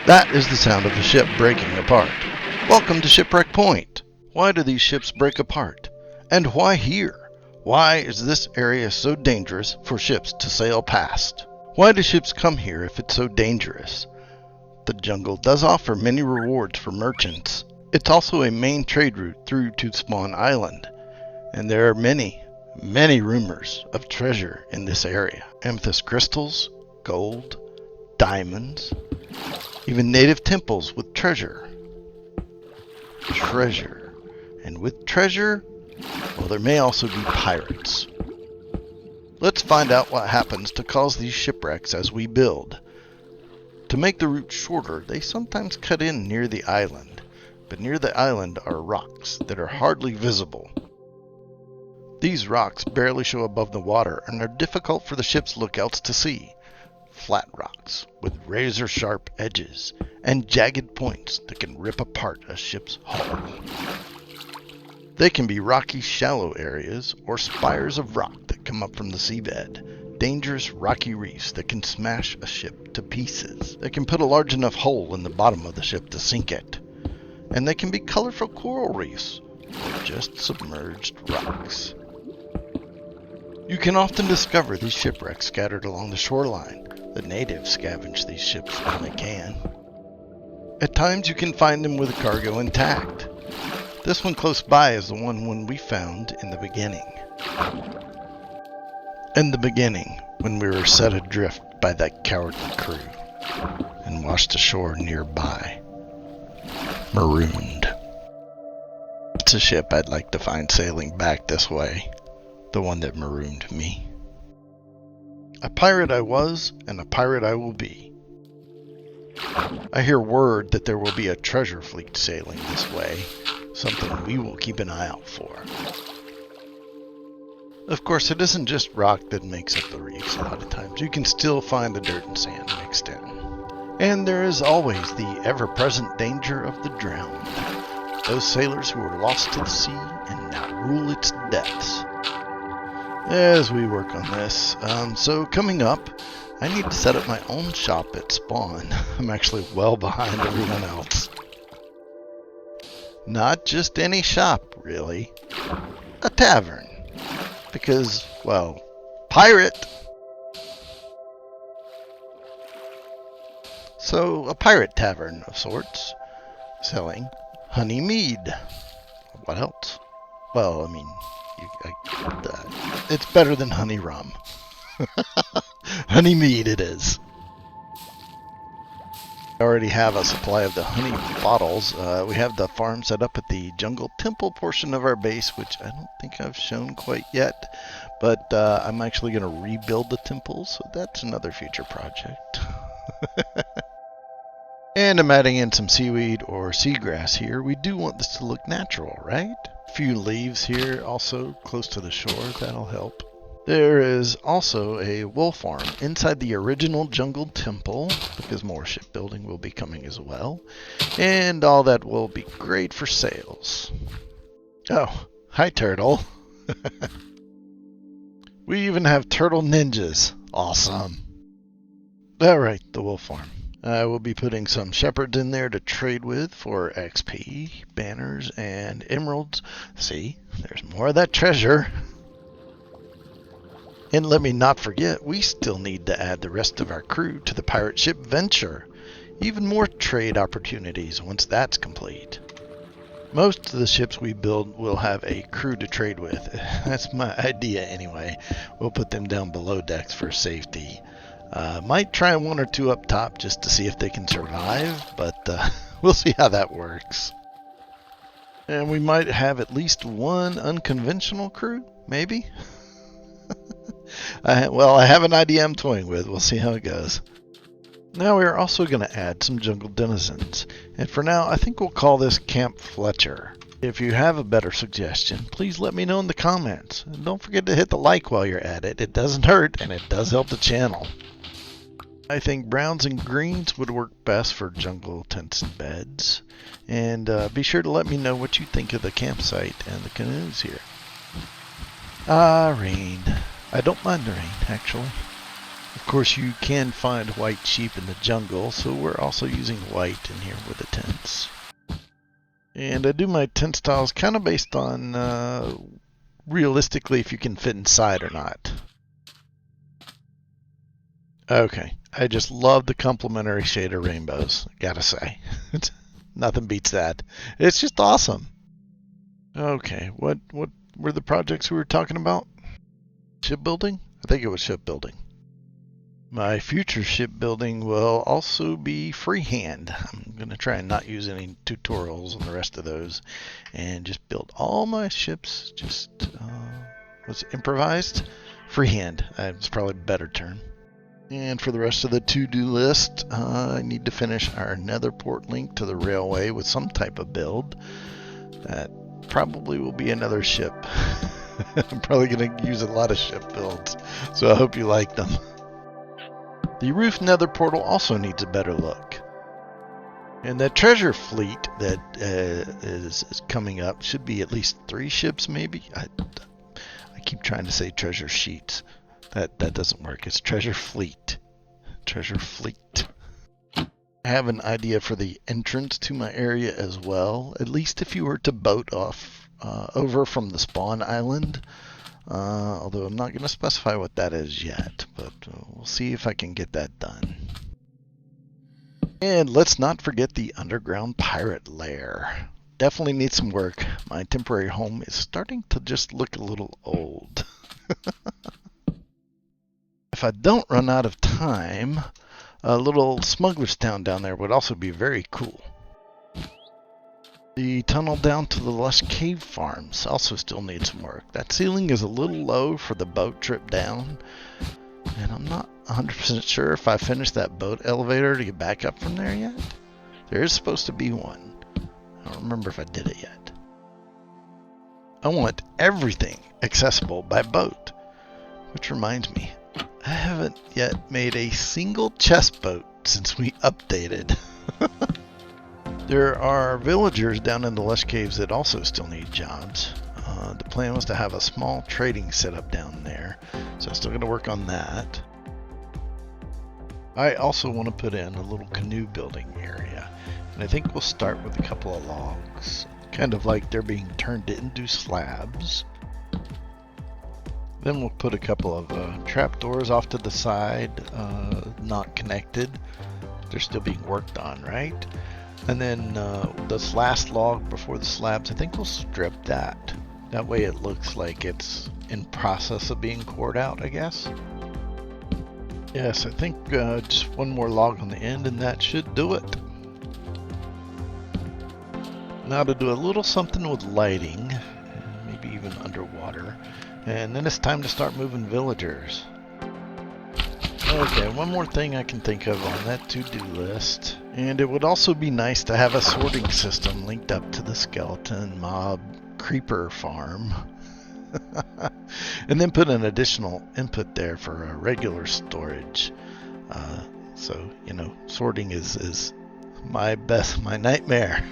That is the sound of a ship breaking apart. Welcome to Shipwreck Point. Why do these ships break apart? And why here? Why is this area so dangerous for ships to sail past? Why do ships come here if it's so dangerous? The jungle does offer many rewards for merchants. It's also a main trade route through to Spawn Island. And there are many rumors of treasure in this area. Amethyst crystals, gold, diamonds, even native temples with treasure. And with treasure, well, there may also be pirates. Let's find out what happens to cause these shipwrecks as we build. To make the route shorter, they sometimes cut in near the island, but near the island are rocks that are hardly visible. These rocks barely show above the water and are difficult for the ship's lookouts to see. Flat rocks with razor-sharp edges and jagged points that can rip apart a ship's hull. They can be rocky, shallow areas or spires of rock that come up from the seabed. Dangerous rocky reefs that can smash a ship to pieces. They can put a large enough hole in the bottom of the ship to sink it. And they can be colorful coral reefs or just submerged rocks. You can often discover these shipwrecks scattered along the shoreline. The natives scavenge these ships when they can. At times you can find them with the cargo intact. This one close by is the one we found in the beginning. In the beginning, when we were set adrift by that cowardly crew and washed ashore nearby. Marooned. It's a ship I'd like to find sailing back this way. The one that marooned me. A pirate I was, and a pirate I will be. I hear word that there will be a treasure fleet sailing this way, something we will keep an eye out for. Of course, it isn't just rock that makes up the reefs a lot of times. You can still find the dirt and sand mixed in. And there is always the ever-present danger of the drowned. Those sailors who were lost to the sea and now rule its depths. As we work on this, so coming up, I need to set up my own shop at spawn. I'm actually well behind everyone else. Not just any shop, really. A tavern. Because, well, pirate! So, a pirate tavern of sorts, selling honey mead. What else? Well, I mean, it's better than honey rum. Honey mead it is. I already have a supply of the honey bottles. We have the farm set up at the jungle temple portion of our base, which I don't think I've shown quite yet. But I'm actually going to rebuild the temple, so that's another future project. And I'm adding in some seaweed or seagrass here. We do want this to look natural, right? A few leaves here also close to the shore, that'll help. There is also a wool farm inside the original jungle temple, because more shipbuilding will be coming as well. And all that will be great for sales. Oh, hi turtle. We even have turtle ninjas. Awesome. Alright, the wool farm. I will be putting some shepherds in there to trade with for XP, banners, and emeralds. See, there's more of that treasure. And let me not forget, we still need to add the rest of our crew to the pirate ship Venture. Even more trade opportunities once that's complete. Most of the ships we build will have a crew to trade with. That's my idea anyway. We'll put them down below decks for safety. Might try one or two up top just to see if they can survive, but we'll see how that works. And we might have at least one unconventional crew, maybe? I have an idea I'm toying with. We'll see how it goes. Now we're also going to add some jungle denizens. And for now, I think we'll call this Camp Fletcher. If you have a better suggestion, please let me know in the comments. And don't forget to hit the like while you're at it. It doesn't hurt, and it does help the channel. I think browns and greens would work best for jungle tents and beds. And be sure to let me know what you think of the campsite and the canoes here. Rain. I don't mind the rain, actually. Of course, you can find white sheep in the jungle, so we're also using white in here with the tents. And I do my tent styles kind of based on realistically if you can fit inside or not. Okay, I just love the complementary shade of rainbows, gotta say. Nothing beats that. It's just awesome. Okay, what were the projects we were talking about? Shipbuilding? I think it was shipbuilding. My future shipbuilding will also be freehand. I'm going to try and not use any tutorials on the rest of those and just build all my ships just, was it improvised? Freehand. It's probably a better term. And for the rest of the to-do list, I need to finish our nether port link to the railway with some type of build. That probably will be another ship. I'm probably going to use a lot of ship builds, so I hope you like them. The roof nether portal also needs a better look. And that treasure fleet that is coming up should be at least 3 ships maybe. I keep trying to say treasure sheets. That doesn't work. It's treasure fleet. Treasure fleet. I have an idea for the entrance to my area as well. At least if you were to boat off over from the spawn island. Although I'm not going to specify what that is yet, but we'll see if I can get that done. And let's not forget the underground pirate lair. Definitely needs some work. My temporary home is starting to just look a little old. If I don't run out of time, a little smuggler's town down there would also be very cool. The tunnel down to the lush cave farms also still needs some work. That ceiling is a little low for the boat trip down, and I'm not 100% sure if I finished that boat elevator to get back up from there yet. There is supposed to be one. I don't remember if I did it yet. I want everything accessible by boat, which reminds me, I haven't yet made a single chest boat since we updated. There are villagers down in the lush caves that also still need jobs. The plan was to have a small trading setup down there, so I'm still going to work on that. I also want to put in a little canoe building area, and I think we'll start with a couple of logs, kind of like they're being turned into slabs. Then we'll put a couple of trapdoors off to the side, not connected. They're still being worked on, right? And then this last log before the slabs, I think we'll strip that. That way it looks like it's in process of being cored out, I guess. Yes, I think just one more log on the end and that should do it. Now to do a little something with lighting, maybe even underwater. And then it's time to start moving villagers. Okay, one more thing I can think of on that to-do list. And it would also be nice to have a sorting system linked up to the skeleton mob creeper farm. And then put an additional input there for a regular storage. So, you know, sorting is my nightmare.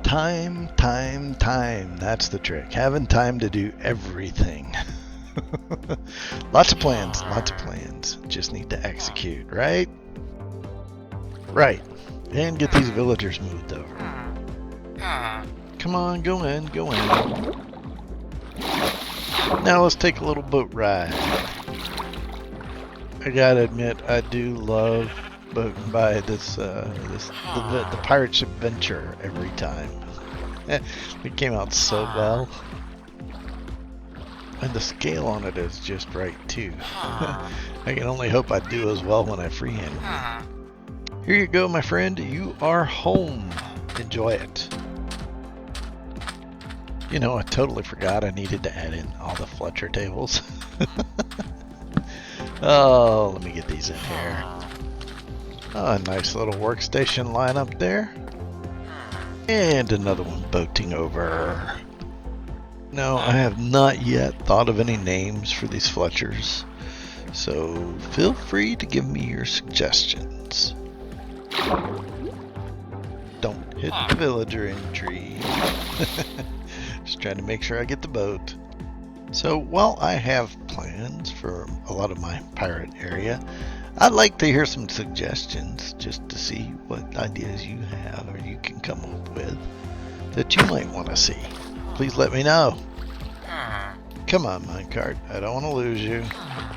Time. That's the trick. Having time to do everything. Lots of plans. Just need to execute, right? Right. And get these villagers moved over. Come on, go in. Now let's take a little boat ride. I gotta admit, I do love boating by the pirate ship venture every time. It came out so well. And the scale on it is just right too. I can only hope I do as well when I freehand it. Here you go, my friend. You are home. Enjoy it. You know, I totally forgot I needed to add in all the Fletcher tables. Oh, let me get these in here. Oh, a nice little workstation line up there. And another one boating over. No, I have not yet thought of any names for these Fletchers, so feel free to give me your suggestions. Don't hit the villager intrigue. Just trying to make sure I get the boat. So while I have plans for a lot of my pirate area. I'd like to hear some suggestions just to see what ideas you have or you can come up with that you might want to see. Please let me know. Come on, minecart. I don't want to lose you.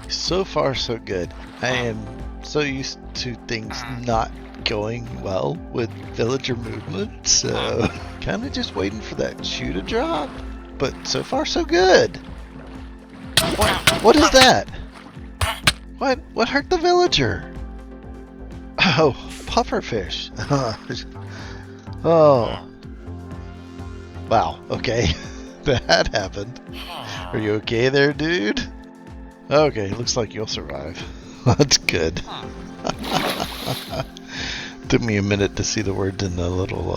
So far, so good. I am so used to things not going well with villager movement, so kind of just waiting for that shoe to drop. But so far, so good. What is that? What hurt the villager? Oh, pufferfish. Oh. Wow, okay. That happened. Are you okay there, dude? Okay, looks like you'll survive. That's good. Took me a minute to see the words in the little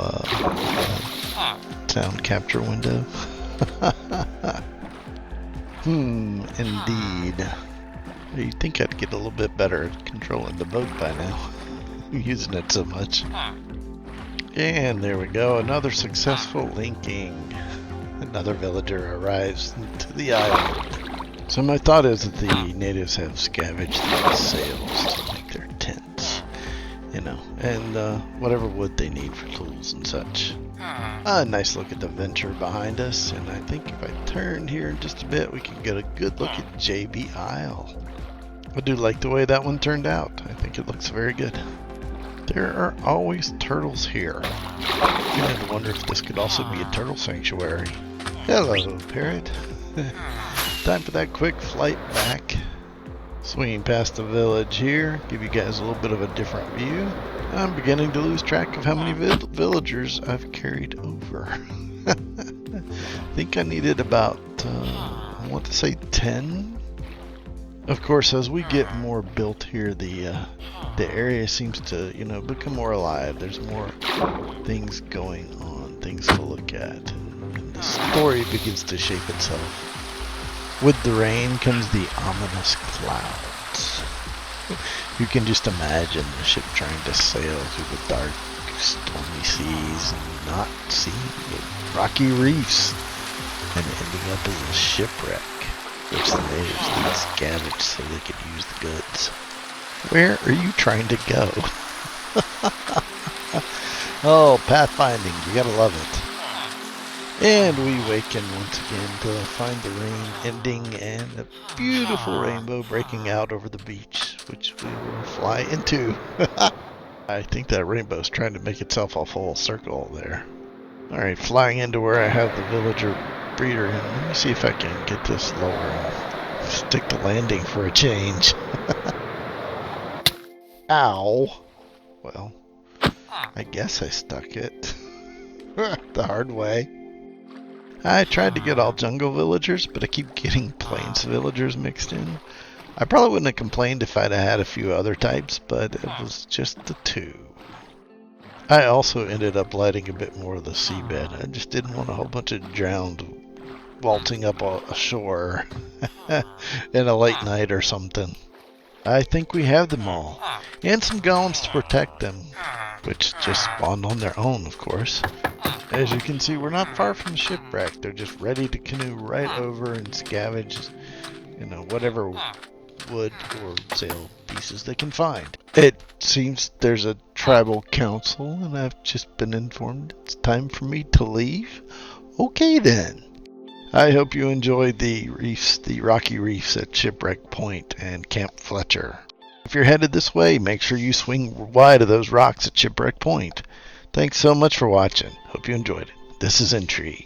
sound capture window. Indeed. You'd think I'd get a little bit better at controlling the boat by now. I'm using it so much. And there we go, another successful linking. Another villager arrives to the island. So my thought is that the natives have scavenged the sails to make their tents, you know, and whatever wood they need for tools and such. A nice look at the venture behind us, and I think if I turn here in just a bit, we can get a good look at JB Isle. I do like the way that one turned out. I think it looks very good. There are always turtles here. I began to wonder if this could also be a turtle sanctuary. Hello, parrot. Time for that quick flight back. Swinging past the village here, give you guys a little bit of a different view. I'm beginning to lose track of how many villagers I've carried over. I think I needed about, I want to say 10. Of course, as we get more built here, the area seems to, you know, become more alive. There's more things going on, things to look at, and the story begins to shape itself. With the rain comes the ominous clouds. You can just imagine the ship trying to sail through the dark, stormy seas and not seeing the rocky reefs, and ending up as a shipwreck, which the natives then scavenged so they could use the goods. Where are you trying to go? Oh, pathfinding, you gotta love it. And we awaken once again to find the rain ending and a beautiful rainbow breaking out over the beach, which we will fly into. I think that rainbow's trying to make itself a full circle there. Alright, flying into where I have the villager breeder in. Let me see if I can get this lower and stick the landing for a change. Ow! Well, I guess I stuck it the hard way. I tried to get all jungle villagers, but I keep getting plains villagers mixed in. I probably wouldn't have complained if I'd have had a few other types, but it was just the two. I also ended up lighting a bit more of the seabed. I just didn't want a whole bunch of drowned waltzing up ashore in a late night or something. I think we have them all, and some golems to protect them, which just spawned on their own, of course. As you can see, we're not far from the shipwreck. They're just ready to canoe right over and scavenge, you know, whatever wood or sail pieces they can find. It seems there's a tribal council, and I've just been informed it's time for me to leave. Okay then. I hope you enjoyed the reefs, the rocky reefs at Shipwreck Point and Camp Fletcher. If you're headed this way, make sure you swing wide of those rocks at Shipwreck Point. Thanks so much for watching. Hope you enjoyed it. This is Intrigue.